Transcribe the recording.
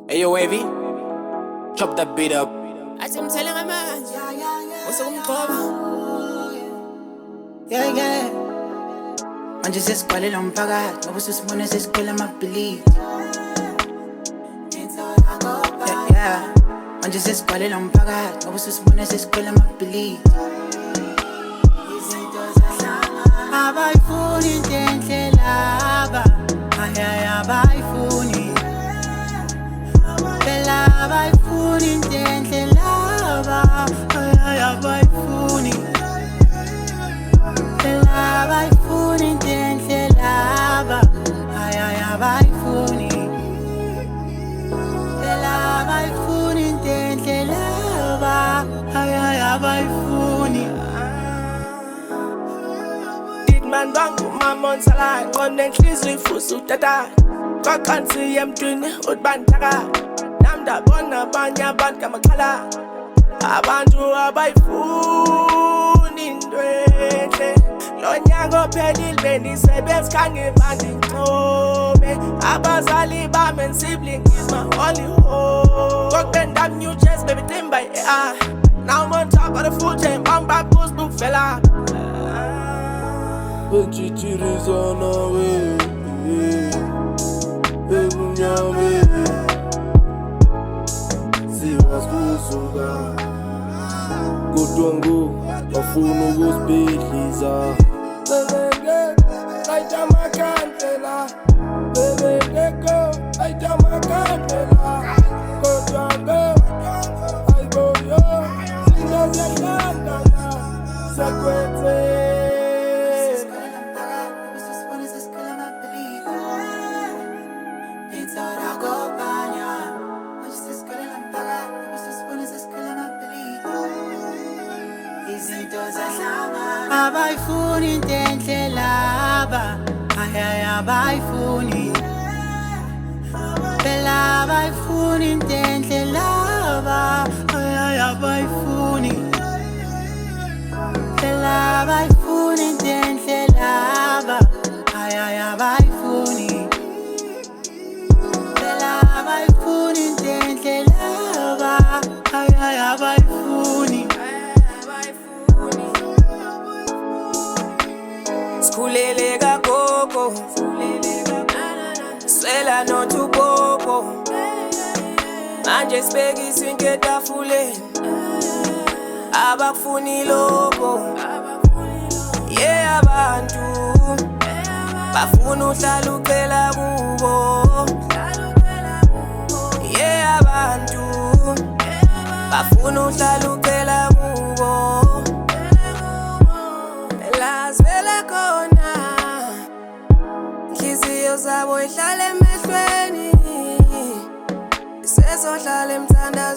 Hey yo, Wavy, chop that beat up. Athi mthela ngamanzi usekumgcoba Yeah. Manje sesigcwalela umphakathi ngoba sesibone sesikhwela amabhilidi. Yeah. Manje sesigcwalela umphakathi ngoba sesibone sesikhwela amabhilidi. Abayifuni into enhle laba, abayifuni. Phela abayifuni into enhle laba, abayifuni. Phela abayifuni into enhle laba, abayifuni. Phela abayifuni into enhle laba, abayifuni. man bangu mama onsala ngqonde enhliziyo ifusa utata kwaqansi emntwini utibandaka namndabona abanye abantu ngamakhala abantu abayifuni into enhle lo nyaka ophelile bendisebenzi khange bandinxome abazali bami and siblings is my only hope kokubenda I'm New Jersey baby team by AI now I'm on top of the food chain bang back boost book fella Chichirizana we, ebunyame, siwaskusuka, kodwangu afuna ukusibhidliza. Bebeke, ayitamakandlela, bebeke, ayitamakandlela, kodwangu, ayiboyo, zinto ziyalandana, sakwethe. Abayifuni into enhle laba, abayifuni. Phela abayifuni into enhle laba, abayifuni. Phela abayifuni into enhle laba, abayifuni. Phela abayifuni into enhle laba, abayifuni. Skhulele kagogo swela nothuboko manje sibekisa into etafuleni abakufuni lokho yeah abantu bafuna uhlala ucela kubo yeah abantu bafuna uhlala ucela kubo lazivela khona inhliziyo zabo ihlala emehlweni sezohlala emthandazo